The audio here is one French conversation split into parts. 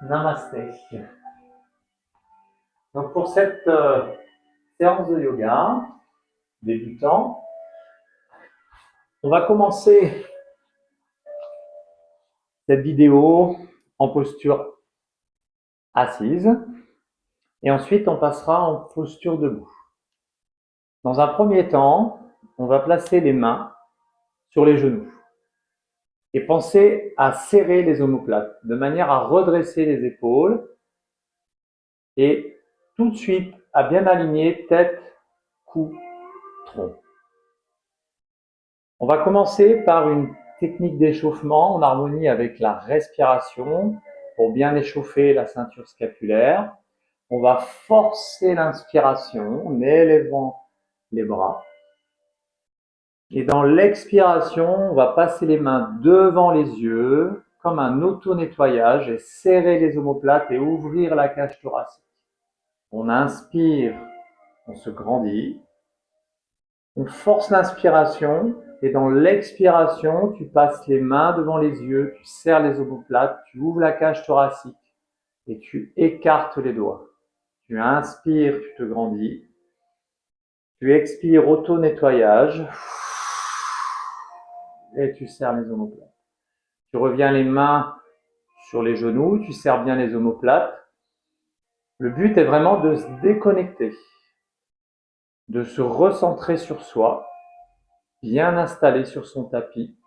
Namasté. Donc pour cette séance de yoga débutant, on va commencer cette vidéo en posture assise et ensuite on passera en posture debout. Dans un premier temps, on va placer les mains sur les genoux et penser à serrer les omoplates de manière à redresser les épaules et tout de suite à bien aligner tête, cou, tronc. On va commencer par une technique d'échauffement en harmonie avec la respiration pour bien échauffer la ceinture scapulaire. On va forcer l'inspiration en élevant les bras. Et dans l'expiration, on va passer les mains devant les yeux comme un auto-nettoyage et serrer les omoplates et ouvrir la cage thoracique. On inspire, on se grandit. On force l'inspiration et dans l'expiration, tu passes les mains devant les yeux, tu serres les omoplates, tu ouvres la cage thoracique et tu écartes les doigts. Tu inspires, tu te grandis. Tu expires, auto-nettoyage et tu serres les omoplates. Tu reviens les mains sur les genoux, tu serres bien les omoplates. Le but est vraiment de se déconnecter, de se recentrer sur soi, bien installé sur son tapis,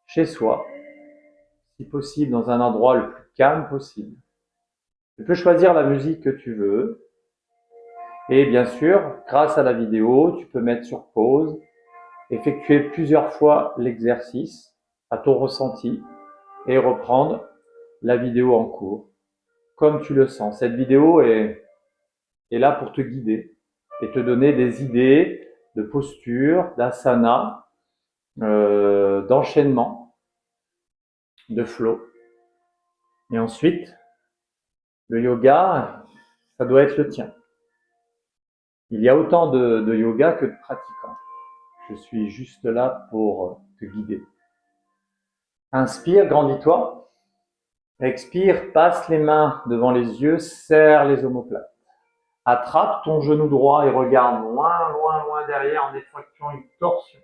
chez soi, si possible dans un endroit le plus calme possible. Tu peux choisir la musique que tu veux. Et bien sûr, grâce à la vidéo, tu peux mettre sur pause, effectuer plusieurs fois l'exercice à ton ressenti et reprendre la vidéo en cours, comme tu le sens. Cette vidéo est là pour te guider et te donner des idées de posture, d'asana, d'enchaînement, de flow. Et ensuite, le yoga, ça doit être le tien. Il y a autant de yoga que de pratiquants. Je suis juste là pour te guider. Inspire, grandis-toi. Expire, passe les mains devant les yeux, serre les omoplates. Attrape ton genou droit et regarde loin, loin, loin derrière en effectuant une torsion.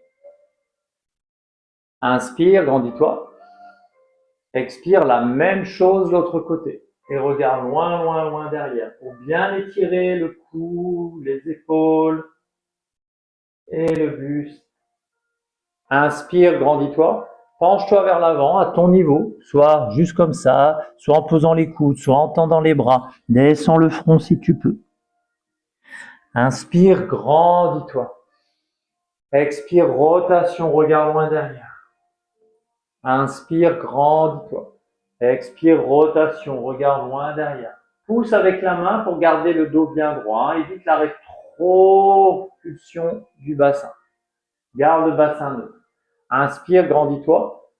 Inspire, grandis-toi. Expire, la même chose de l'autre côté. Et regarde loin, loin, loin derrière pour bien étirer le cou, les épaules et le buste. Inspire, grandis-toi. Penche-toi vers l'avant à ton niveau, soit juste comme ça, soit en posant les coudes, soit en tendant les bras. Descends le front si tu peux. Inspire, grandis-toi. Expire, rotation, regarde loin derrière. Inspire, grandis-toi. Expire, rotation, regarde loin derrière. Pousse avec la main pour garder le dos bien droit. Évite la rétropulsion du bassin. Garde le bassin neutre. Inspire, grandis-toi.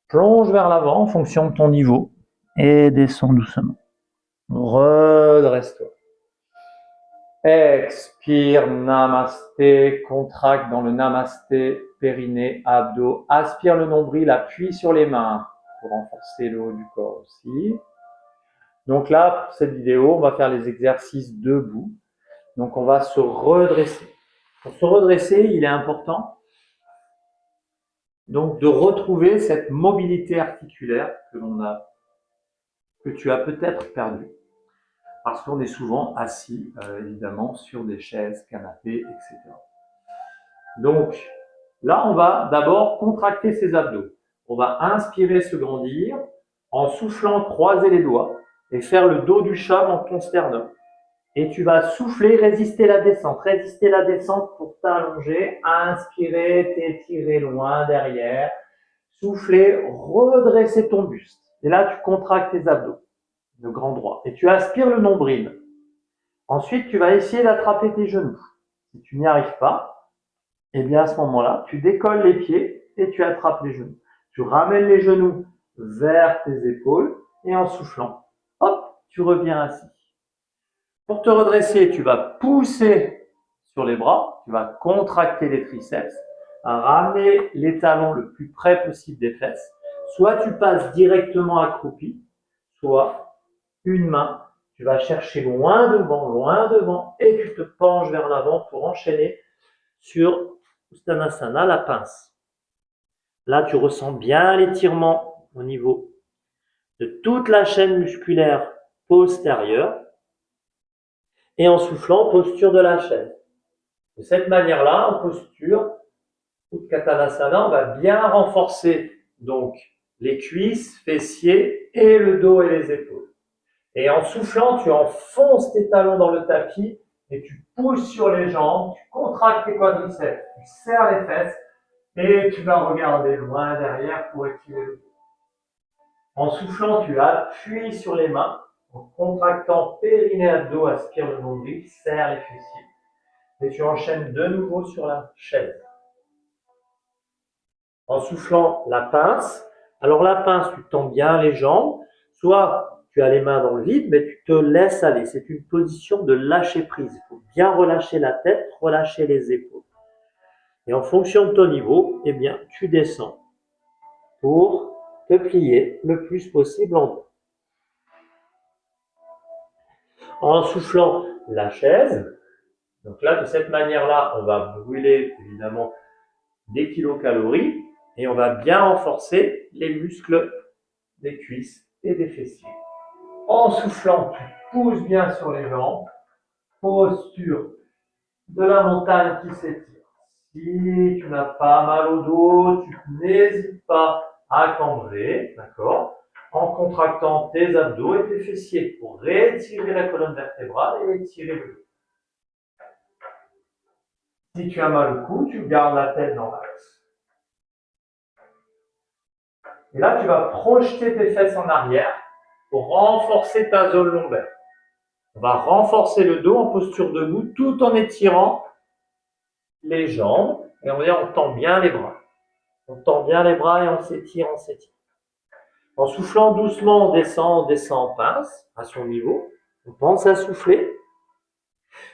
Plonge vers l'avant en fonction de ton niveau et descends doucement. Redresse-toi. Expire, namasté, contracte dans le namasté, périnée, abdos. Aspire le nombril, appuie sur les mains pour renforcer le haut du corps aussi. Donc là, pour cette vidéo, on va faire les exercices debout. Donc on va se redresser. Pour se redresser, il est important donc de retrouver cette mobilité articulaire que tu as peut-être perdue. Parce qu'on est souvent assis, évidemment, sur des chaises, canapés, etc. Donc, là, on va d'abord contracter ses abdos. On va inspirer, se grandir, en soufflant, croiser les doigts et faire le dos du chat dans ton sternum. Et tu vas souffler, résister la descente pour t'allonger, inspirer, t'étirer loin derrière, souffler, redresser ton buste. Et là, tu contractes tes abdos, le grand droit, et tu aspires le nombril. Ensuite, tu vas essayer d'attraper tes genoux. Si tu n'y arrives pas, eh bien à ce moment-là, tu décolles les pieds et tu attrapes les genoux. Tu ramènes les genoux vers tes épaules et en soufflant, hop, tu reviens assis. Pour te redresser, tu vas pousser sur les bras, tu vas contracter les triceps, ramener les talons le plus près possible des fesses. Soit tu passes directement accroupi, soit une main, tu vas chercher loin devant, et tu te penches vers l'avant pour enchaîner sur Uttanasana, la pince. Là, tu ressens bien l'étirement au niveau de toute la chaîne musculaire postérieure. Et en soufflant, posture de la chaise. De cette manière-là, en posture, Uttanasana, on va bien renforcer donc les cuisses, fessiers et le dos et les épaules. Et en soufflant, tu enfonces tes talons dans le tapis et tu pousses sur les jambes, tu contractes tes quadriceps, tu serres les fesses et tu vas regarder loin derrière pour étirer le dos. En soufflant, tu appuies sur les mains, en contractant périnée, abdos, aspire le nombril, serre les fessiers. Et tu enchaînes de nouveau sur la chaise. En soufflant, la pince. Alors la pince, tu tends bien les jambes, soit tu as les mains dans le vide, mais tu te laisses aller. C'est une position de lâcher prise. Il faut bien relâcher la tête, relâcher les épaules. Et en fonction de ton niveau, eh bien, tu descends pour te plier le plus possible en dos. En soufflant la chaise, donc là, de cette manière-là, on va brûler évidemment des kilocalories et on va bien renforcer les muscles des cuisses et des fessiers. En soufflant, tu pousses bien sur les jambes, posture de la montagne qui s'étire. Si tu n'as pas mal au dos, tu n'hésites pas à cambrer, d'accord, en contractant tes abdos et tes fessiers pour réétirer la colonne vertébrale et étirer le dos. Si tu as mal au cou, tu gardes la tête dans l'axe. Et là, tu vas projeter tes fesses en arrière pour renforcer ta zone lombaire. On va renforcer le dos en posture debout tout en étirant les jambes. Et on tend bien les bras. On tend bien les bras et on s'étire, on s'étire. En soufflant doucement, on descend en pince à son niveau. On pense à souffler.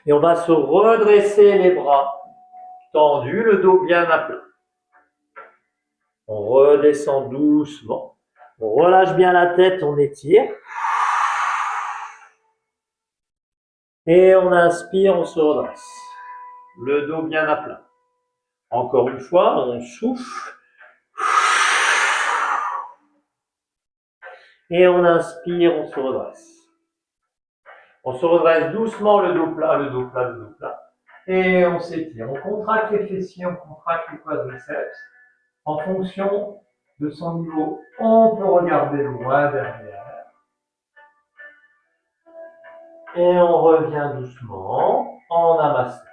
Et on va se redresser les bras tendus, le dos bien à plat. On redescend doucement. On relâche bien la tête, on étire. Et on inspire, on se redresse. Le dos bien à plat. Encore une fois, on souffle. Et on inspire, on se redresse. On se redresse doucement, le dos plat, le dos plat, le dos plat. Et on s'étire. On contracte les fessiers, on contracte les quadriceps. En fonction de son niveau, on peut regarder loin derrière. Et on revient doucement en namasté.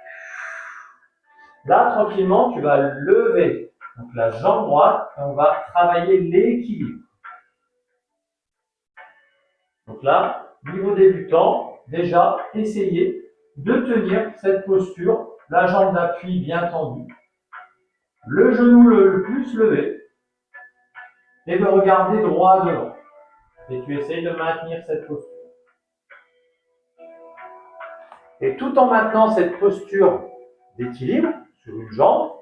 Là, tranquillement, tu vas lever donc la jambe droite et on va travailler l'équilibre. Donc là, niveau débutant, déjà, essayez de tenir cette posture, la jambe d'appui bien tendue, le genou le plus levé et de regarder droit devant. Et tu essayes de maintenir cette posture. Et tout en maintenant cette posture d'équilibre sur une jambe,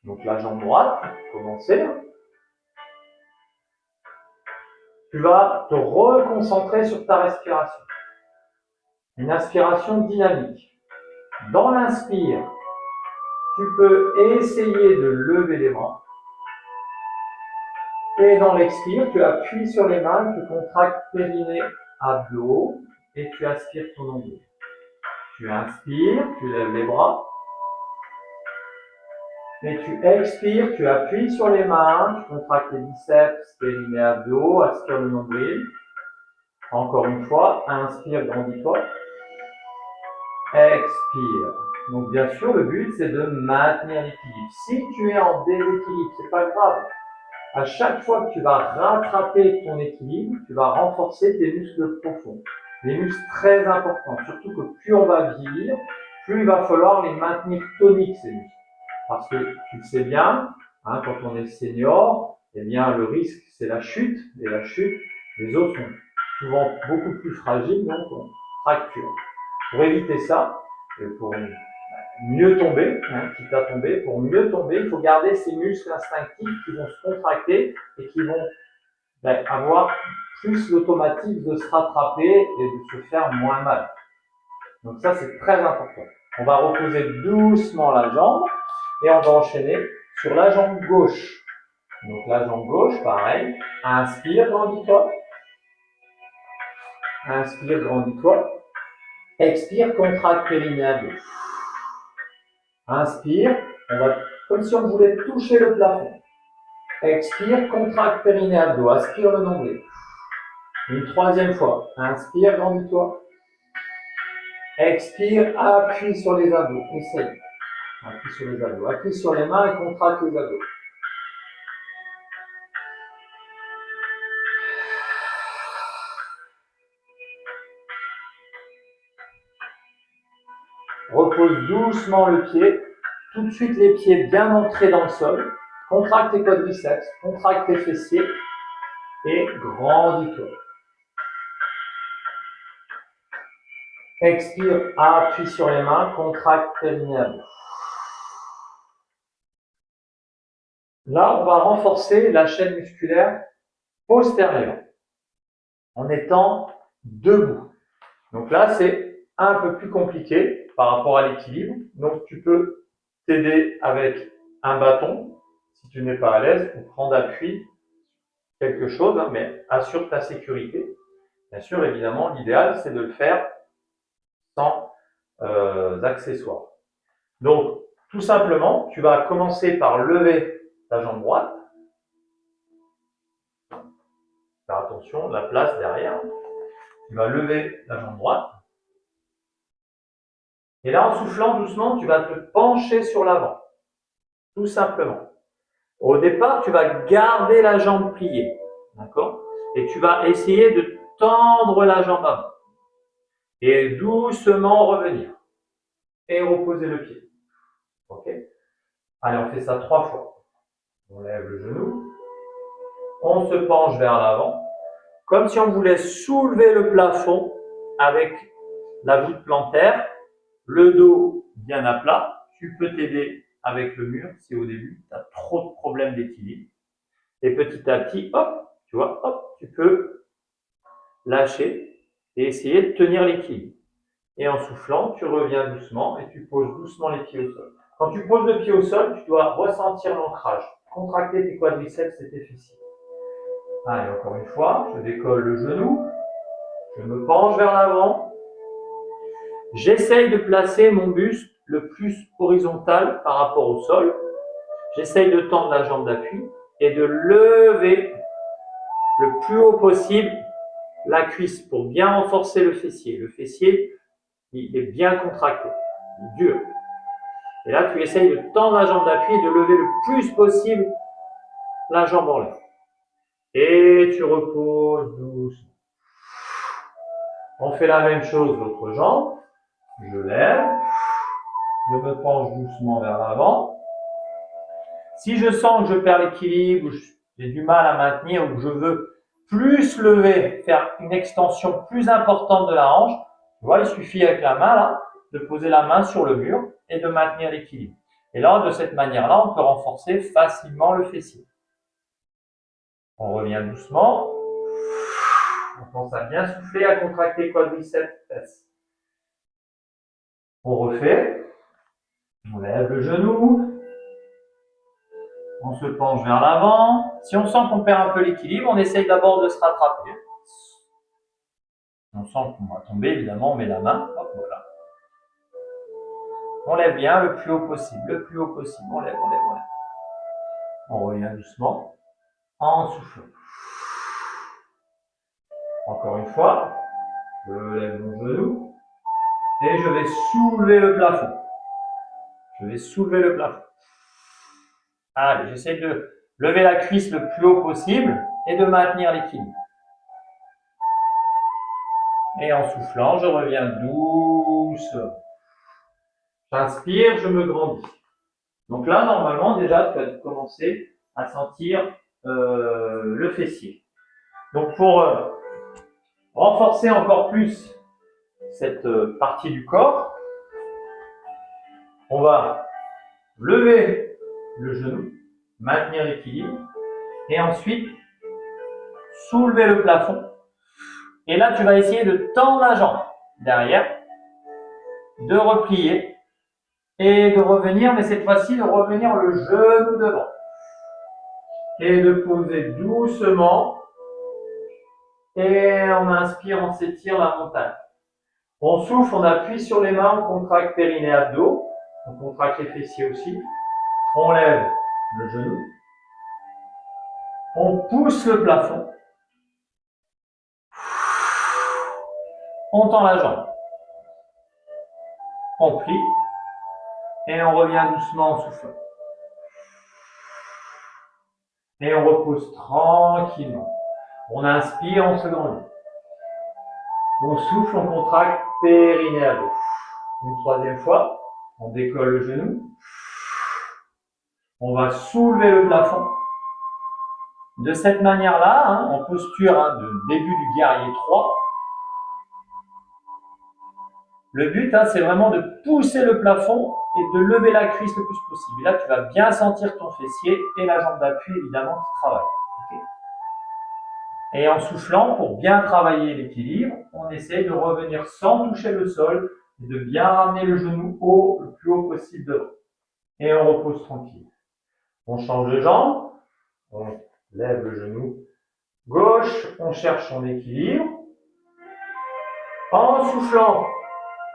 donc la jambe droite, commencer, tu vas te reconcentrer sur ta respiration. Une inspiration dynamique. Dans l'inspire, tu peux essayer de lever les bras. Et dans l'expire, tu appuies sur les mains, tu contractes périnée, abdos et tu aspires ton nombril. Tu inspires, tu lèves les bras. Et tu expires, tu appuies sur les mains, tu contractes les biceps, périnée, abdos, aspire le nombril. Encore une fois, inspire, grandis-toi. Expire. Donc bien sûr, le but c'est de maintenir l'équilibre. Si tu es en déséquilibre, c'est pas grave. À chaque fois que tu vas rattraper ton équilibre, tu vas renforcer tes muscles profonds. Des muscles très importants. Surtout que plus on va vieillir, plus il va falloir les maintenir toniques, ces muscles. Parce que tu le sais bien, hein, quand on est senior, eh bien le risque c'est la chute. Et la chute, les os sont souvent beaucoup plus fragiles, donc on fracture. Pour éviter ça, et pour mieux tomber, quitte à tomber, pour mieux tomber, il faut garder ces muscles instinctifs qui vont se contracter et qui vont avoir plus l'automatisme de se rattraper et de se faire moins mal. Donc ça, c'est très important. On va reposer doucement la jambe et on va enchaîner sur la jambe gauche. Donc la jambe gauche, pareil. Inspire, grandis-toi. Inspire, grandis-toi. Expire, contracte périnéal. Inspire, on va comme si on voulait toucher le plafond. Expire, contracte périnéal, aspire le nombril. Une troisième fois. Inspire, grandis-toi. Expire, appuie sur les abdos. Essaye. Appuie sur les abdos. Appuie sur les mains et contracte les abdos. Repose doucement le pied. Tout de suite les pieds bien ancrés dans le sol. Contracte tes quadriceps. Contracte tes fessiers. Et grandis-toi. Expire, appuie sur les mains, contracte périnéal. Là, on va renforcer la chaîne musculaire postérieure en étant debout. Donc là, c'est un peu plus compliqué par rapport à l'équilibre. Donc tu peux t'aider avec un bâton si tu n'es pas à l'aise ou prendre appui quelque chose, mais assure ta sécurité. Bien sûr, évidemment, l'idéal, c'est de le faire sans accessoires. Donc, tout simplement, tu vas commencer par lever ta jambe droite. Faire attention, la place derrière. Tu vas lever la jambe droite. Et là, en soufflant doucement, tu vas te pencher sur l'avant. Tout simplement. Au départ, tu vas garder la jambe pliée. D'accord? Et tu vas essayer de tendre la jambe avant. Et doucement revenir. Et reposer le pied. Ok? Allez, on fait ça 3 fois. On lève le genou. On se penche vers l'avant. Comme si on voulait soulever le plafond avec la voûte plantaire, le dos bien à plat. Tu peux t'aider avec le mur si au début tu as trop de problèmes d'équilibre. Et petit à petit, hop, tu vois, hop, tu peux lâcher et essayer de tenir l'équilibre. Et en soufflant, tu reviens doucement et tu poses doucement les pieds au sol. Quand tu poses le pied au sol, tu dois ressentir l'ancrage, contracter tes quadriceps et tes fessiers. Allez, encore une fois, je décolle le genou, je me penche vers l'avant. J'essaye de placer mon buste le plus horizontal par rapport au sol. J'essaye de tendre la jambe d'appui et de lever le plus haut possible la cuisse pour bien renforcer le fessier. Le fessier, il est bien contracté, il est dur. Et là, tu essayes de tendre la jambe d'appui et de lever le plus possible la jambe en l'air. Et tu reposes doucement. On fait la même chose l'autre jambe. Je lève, je me penche doucement vers l'avant. Si je sens que je perds l'équilibre, j'ai du mal à maintenir ou que je veux plus lever, faire une extension plus importante de la hanche, tu vois, il suffit avec la main là, de poser la main sur le mur et de maintenir l'équilibre. Et là, de cette manière-là, on peut renforcer facilement le fessier. On revient doucement. On pense à bien souffler, à contracter quadriceps, fesses. On refait. On lève le genou. On se penche vers l'avant. Si on sent qu'on perd un peu l'équilibre, on essaye d'abord de se rattraper. On sent qu'on va tomber, évidemment, on met la main. Hop, voilà. On lève bien le plus haut possible. Le plus haut possible. On lève, on lève, on lève. On revient doucement en soufflant. Encore une fois. Je lève mon genou. Et je vais soulever le plafond. Je vais soulever le plafond. Allez, j'essaie de lever la cuisse le plus haut possible et de maintenir l'équilibre. Et en soufflant, je reviens doucement. J'inspire, je me grandis. Donc là, normalement, déjà, tu vas commencer à sentir le fessier. Donc pour renforcer encore plus cette partie du corps, on va lever le genou, maintenir l'équilibre et ensuite soulever le plafond Et là, tu vas essayer de tendre la jambe derrière, de replier et de revenir, mais cette fois-ci, de revenir le genou devant. Et de poser doucement. Et on inspire, on s'étire la montagne. On souffle, on appuie sur les mains, on contracte périnée abdos, on contracte les fessiers aussi. On lève le genou. On pousse le plafond. On tend la jambe. On plie. Et on revient doucement en soufflant. Et on repose tranquillement. On inspire, on se grandit. On souffle, on contracte périnée abdos. Une troisième fois. On décolle le genou. On va soulever le plafond. De cette manière-là, en posture de début du guerrier 3, le but, c'est vraiment de pousser le plafond et de lever la cuisse le plus possible. Et là, tu vas bien sentir ton fessier et la jambe d'appui, évidemment, qui travaillent. Okay. Et en soufflant, pour bien travailler l'équilibre, on essaie de revenir sans toucher le sol et de bien ramener le genou le plus haut possible devant. Et on repose tranquille. On change de jambe, on lève le genou gauche, on cherche son équilibre. En soufflant,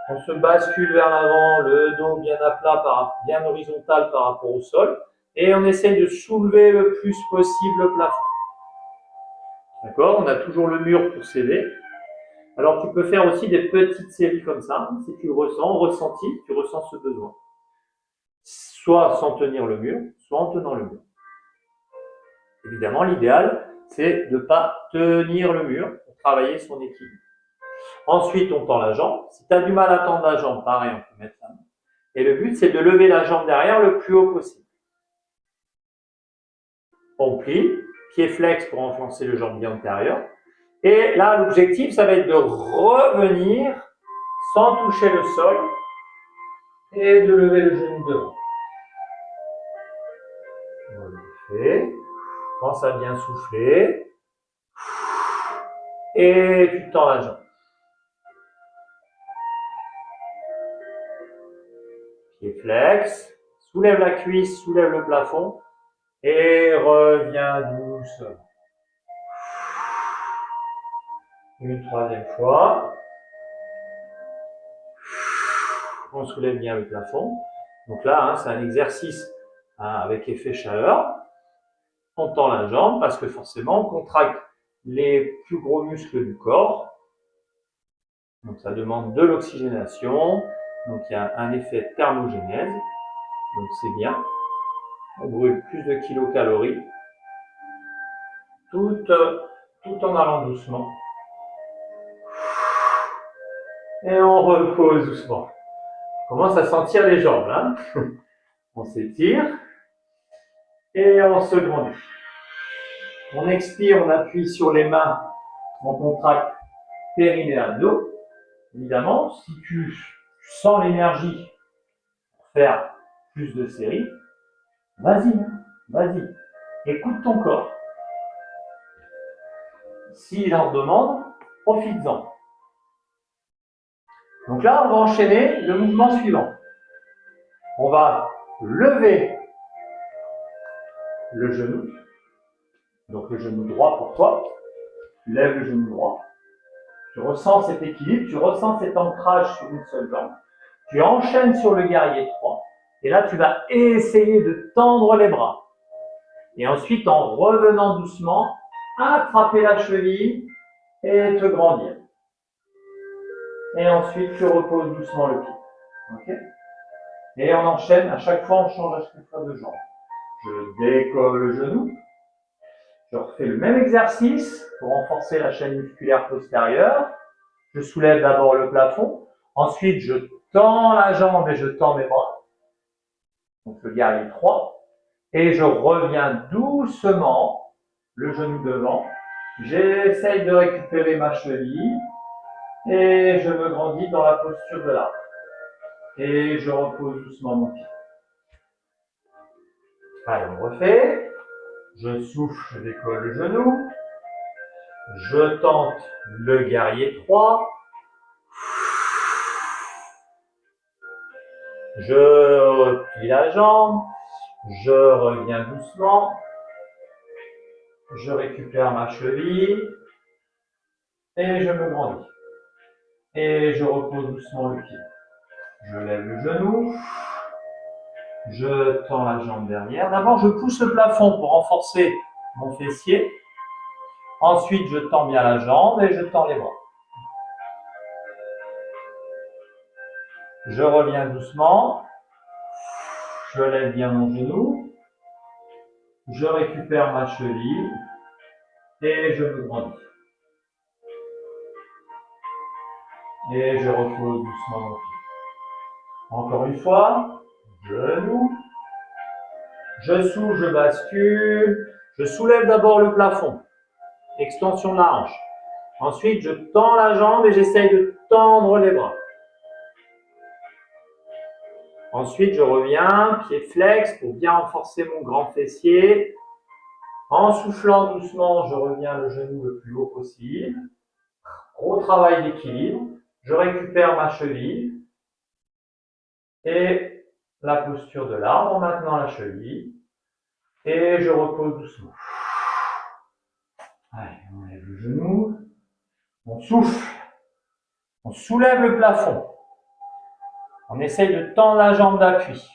on se bascule vers l'avant, le dos bien à plat, bien horizontal par rapport au sol. Et on essaye de soulever le plus possible le plafond. D'accord? On a toujours le mur pour s'aider. Alors tu peux faire aussi des petites séries comme ça, si tu le ressens, tu ressens ce besoin. Soit sans tenir le mur, soit en tenant le mur. Évidemment, l'idéal, c'est de ne pas tenir le mur pour travailler son équilibre. Ensuite, on tend la jambe. Si tu as du mal à tendre la jambe, pareil, on peut mettre la main. Et le but, c'est de lever la jambe derrière le plus haut possible. On plie, pied flex pour enfoncer le jambier antérieur. Et là, l'objectif, ça va être de revenir sans toucher le sol et de lever le genou devant. On le fait. Pense à bien souffler. Et tu tends la jambe. Pied flex. Soulève la cuisse, soulève le plafond. Et reviens doucement. Une troisième fois. On soulève bien le plafond. Donc là, c'est un exercice avec effet chaleur. On tend la jambe parce que forcément, on contracte les plus gros muscles du corps. Donc ça demande de l'oxygénation. Donc il y a un effet thermogénèse. Donc c'est bien. On brûle plus de kilocalories tout en allant doucement. Et on repose doucement. On commence à sentir les jambes là. On s'étire et on se grandit. On expire, on appuie sur les mains, on contracte périnée abdos. Évidemment, si tu sens l'énergie pour faire plus de séries, vas-y. Écoute ton corps. S'il en demande, profites-en. Donc là, on va enchaîner le mouvement suivant. On va lever le genou. Donc le genou droit pour toi. Tu lèves le genou droit. Tu ressens cet équilibre, tu ressens cet ancrage sur une seule jambe. Tu enchaînes sur le guerrier 3. Et là, tu vas essayer de tendre les bras. Et ensuite, en revenant doucement, attraper la cheville et te grandir. Et ensuite, tu reposes doucement le pied. Okay? Et on enchaîne, à chaque fois, on change à chaque fois de jambe. Je décolle le genou. Je refais le même exercice pour renforcer la chaîne musculaire postérieure. Je soulève d'abord le plafond. Ensuite, je tends la jambe et je tends mes bras. Donc le guerrier 3. Et je reviens doucement, le genou devant. J'essaye de récupérer ma cheville. Et je me grandis dans la posture de l'arbre. Et je repose doucement mon pied. Allez, on refait. Je souffle, je décolle le genou. Je tente le guerrier 3. Je replie la jambe. Je reviens doucement. Je récupère ma cheville. Et je me grandis. Et je repose doucement le pied. Je lève le genou. Je tends la jambe derrière. D'abord, je pousse le plafond pour renforcer mon fessier. Ensuite, je tends bien la jambe et je tends les bras. Je reviens doucement. Je lève bien mon genou. Je récupère ma cheville et je me grandis. Et je repose doucement mon pied. Encore une fois, genou. Je souffle, je bascule. Je soulève d'abord le plafond. Extension de la hanche. Ensuite, je tends la jambe et j'essaye de tendre les bras. Ensuite, je reviens, pied flex pour bien renforcer mon grand fessier. En soufflant doucement, je reviens le genou le plus haut possible. Gros travail d'équilibre. Je récupère ma cheville et la posture de l'arbre en maintenant la cheville. Et je repose doucement. Allez, on lève le genou. On souffle. On soulève le plafond. On essaye de tendre la jambe d'appui.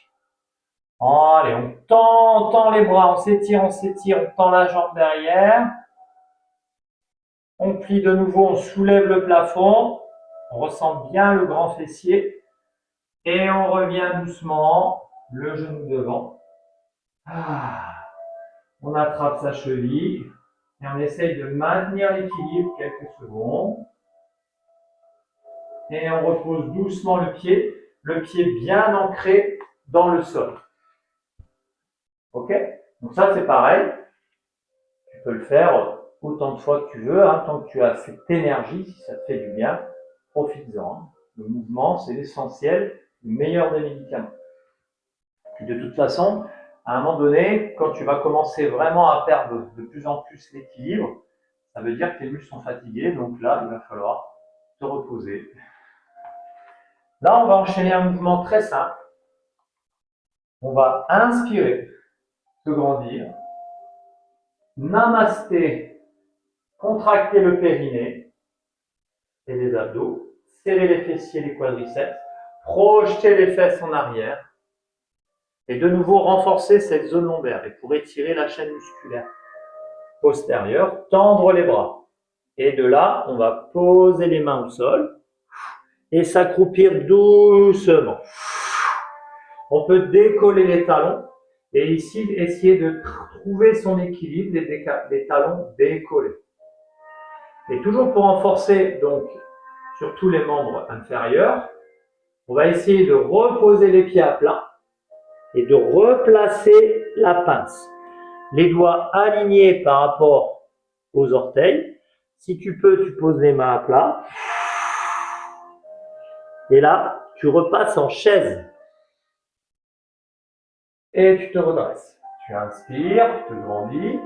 Allez, on tend les bras, on s'étire, on tend la jambe derrière. On plie de nouveau, on soulève le plafond. On ressent bien le grand fessier. Et on revient doucement, le genou devant. On attrape sa cheville et on essaye de maintenir l'équilibre quelques secondes. Et on repose doucement le pied bien ancré dans le sol. Ok? Donc ça c'est pareil. Tu peux le faire autant de fois que tu veux, hein, tant que tu as cette énergie, si ça te fait du bien, profites-en. Hein. Le mouvement, c'est l'essentiel, le meilleur des médicaments. Et de toute façon, à un moment donné, quand tu vas commencer vraiment à perdre de plus en plus l'équilibre, ça veut dire que tes muscles sont fatigués, donc là, il va falloir te reposer. Là, on va enchaîner un mouvement très simple. On va inspirer, se grandir. Namasté, contracter le périnée et les abdos. Serrer les fessiers, les quadriceps. Projeter les fesses en arrière. Et de nouveau renforcer cette zone lombaire. Et pour étirer la chaîne musculaire postérieure, tendre les bras. Et de là, on va poser les mains au sol et s'accroupir doucement. On peut décoller les talons et ici essayer de trouver son équilibre des talons décollés. Et toujours pour renforcer donc sur tous les membres inférieurs, on va essayer de reposer les pieds à plat et de replacer la pince. Les doigts alignés par rapport aux orteils. Si tu peux, tu poses les mains à plat. Et là, tu repasses en chaise. Et tu te redresses. Tu inspires, tu te grandis.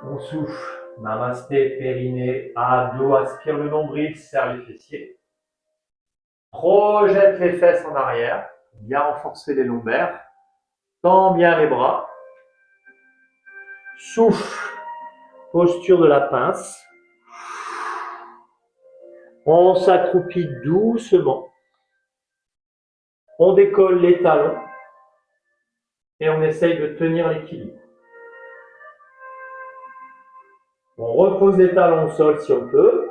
On souffle. Namasté, périnée, abdos, aspire le nombril, serre les fessiers. Projette les fesses en arrière. Bien renforcer les lombaires. Tends bien les bras. Souffle. Posture de la pince. On s'accroupit doucement. On décolle les talons. Et on essaye de tenir l'équilibre. On repose les talons au sol si on peut.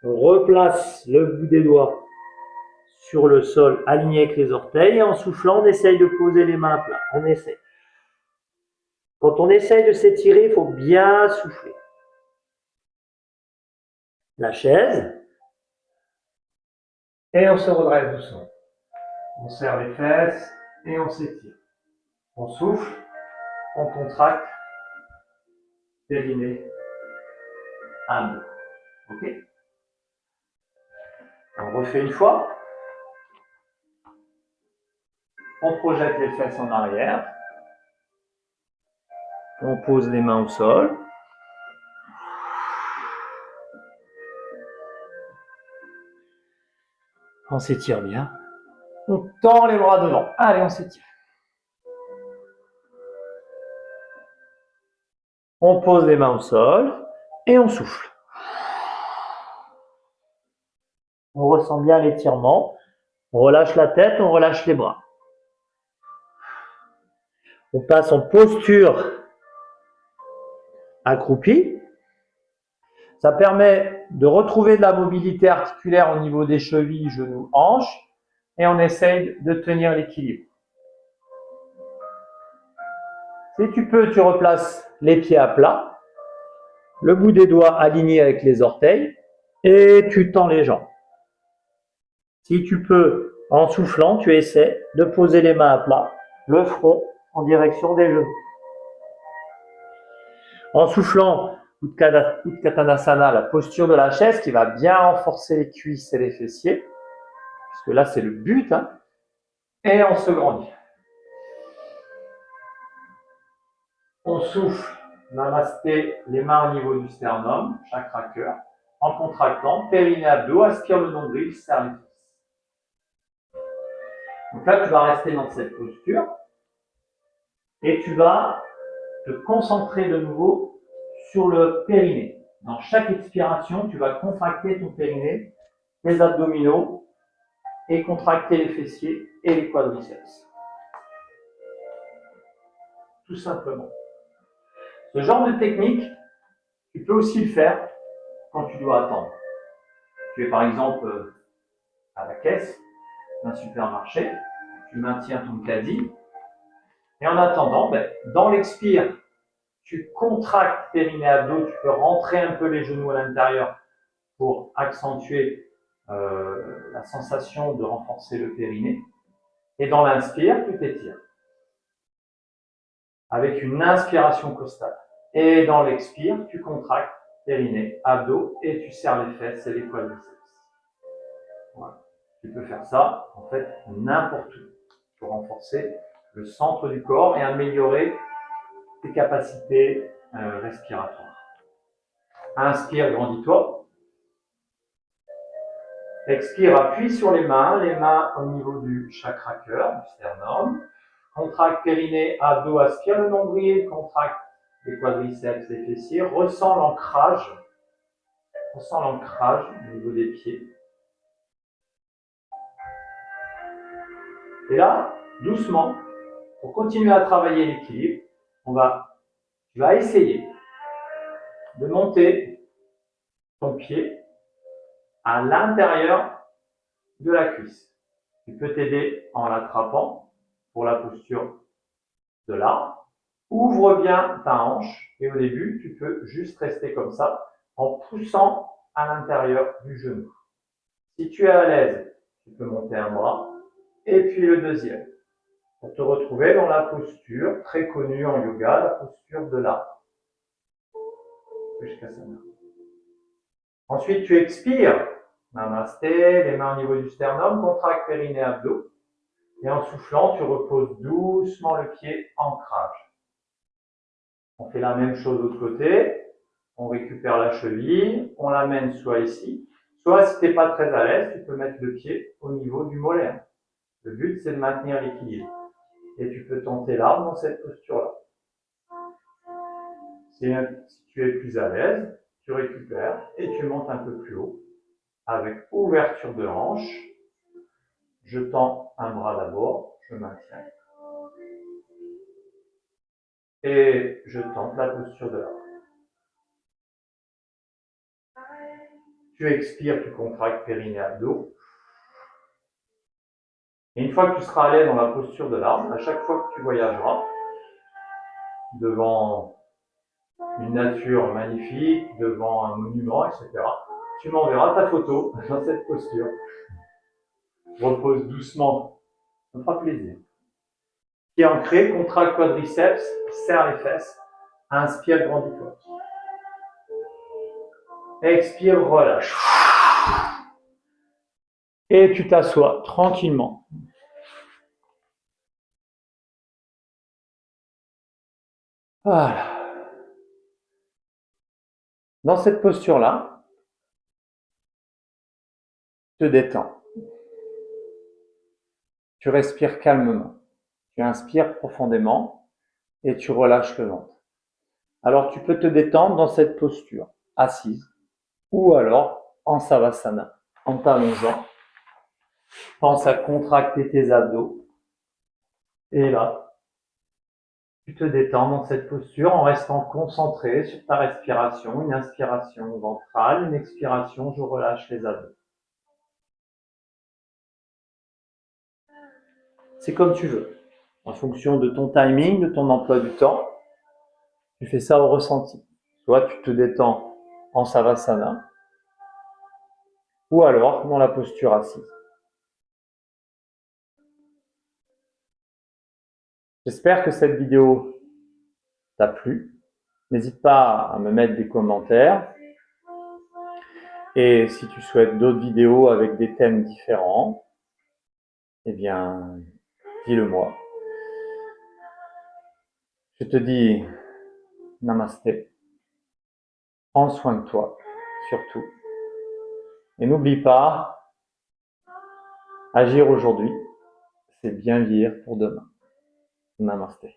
On replace le bout des doigts sur le sol aligné avec les orteils. Et en soufflant, on essaye de poser les mains à plat. On essaye. Quand on essaye de s'étirer, il faut bien souffler. La chaise. Et on se redresse doucement. On serre les fesses et on s'étire. On souffle, on contracte, périnée, abdos. Ok? On refait une fois. On projette les fesses en arrière. On pose les mains au sol. On s'étire bien. On tend les bras devant. Allez, on s'étire. On pose les mains au sol et on souffle. On ressent bien l'étirement. On relâche la tête, on relâche les bras. On passe en posture accroupie. Ça permet de retrouver de la mobilité articulaire au niveau des chevilles, genoux, hanches. Et on essaye de tenir l'équilibre. Si tu peux, tu replaces les pieds à plat, le bout des doigts aligné avec les orteils, et tu tends les jambes. Si tu peux, en soufflant, tu essaies de poser les mains à plat, le front en direction des genoux. En soufflant, Utkatasana, la posture de la chaise qui va bien renforcer les cuisses et les fessiers, parce que là c'est le but, hein, et on se grandit. On souffle, namasté, les mains au niveau du sternum, chakra cœur, en contractant, périnée abdos, aspire le nombril, serre les fesses. Donc là, tu vas rester dans cette posture et tu vas te concentrer de nouveau sur le périnée. Dans chaque expiration, tu vas contracter ton périnée, les abdominaux et contracter les fessiers et les quadriceps. Tout simplement. Ce genre de technique, tu peux aussi le faire quand tu dois attendre. Tu es par exemple à la caisse d'un supermarché, tu maintiens ton caddie et en attendant, dans l'expire, tu contractes périnée abdos, tu peux rentrer un peu les genoux à l'intérieur pour accentuer la sensation de renforcer le périnée. Et dans l'inspire, tu t'étires avec une inspiration costale. Et dans l'expire, tu contractes périnée, abdos et tu serres les fesses et les quadriceps. Voilà. Tu peux faire ça, en fait, n'importe où pour renforcer le centre du corps et améliorer tes capacités respiratoires. Inspire, grandis-toi. Expire, appuie sur les mains au niveau du chakra cœur, du sternum. Contracte périnée, abdos, aspire le nombril, contracte les quadriceps, les fessiers. Ressens l'ancrage au niveau des pieds. Et là, doucement, pour continuer à travailler l'équilibre, tu vas essayer de monter ton pied à l'intérieur de la cuisse. Tu peux t'aider en l'attrapant pour la posture de l'arbre. Ouvre bien ta hanche et au début, tu peux juste rester comme ça en poussant à l'intérieur du genou. Si tu es à l'aise, tu peux monter un bras et puis le deuxième pour te retrouver dans la posture très connue en yoga, la posture de l'arbre. Ensuite, tu expires. Namasté, les mains au niveau du sternum, contracte périnée abdos. Et en soufflant, tu reposes doucement le pied, ancrage. On fait la même chose de l'autre côté. On récupère la cheville, on l'amène soit ici, soit si tu n'es pas très à l'aise, tu peux mettre le pied au niveau du mollet. Le but, c'est de maintenir l'équilibre. Et tu peux tenter l'arbre dans cette posture-là. Si tu es plus à l'aise, tu récupères et tu montes un peu plus haut avec ouverture de hanche. Je tends un bras d'abord, je maintiens. Et je tente la posture de l'arbre. Tu expires, tu contractes périnée abdos. Et une fois que tu seras à l'aise dans la posture de l'arbre, à chaque fois que tu voyageras devant une nature magnifique, devant un monument, etc., tu m'enverras ta photo dans cette posture. Repose doucement, ça me fera plaisir. Pied ancré, contracte quadriceps, serre les fesses, inspire, grandis-toi. Expire, relâche. Et tu t'assois tranquillement. Voilà. Dans cette posture-là, tu te détends. Tu respires calmement. Tu inspires profondément et tu relâches le ventre. Alors tu peux te détendre dans cette posture, assise, ou alors en savasana, en t'allongeant. Pense à contracter tes abdos. Et là, tu te détends dans cette posture en restant concentré sur ta respiration. Une inspiration ventrale, une expiration, je relâche les abdos. C'est comme tu veux, en fonction de ton timing, de ton emploi du temps. Tu fais ça au ressenti. Soit tu te détends en savasana, ou alors dans la posture assise. J'espère que cette vidéo t'a plu. N'hésite pas à me mettre des commentaires. Et si tu souhaites d'autres vidéos avec des thèmes différents, eh bien, dis-le moi. Je te dis namasté. Prends soin de toi, surtout. Et n'oublie pas, agir aujourd'hui, c'est bien vivre pour demain. Namasté.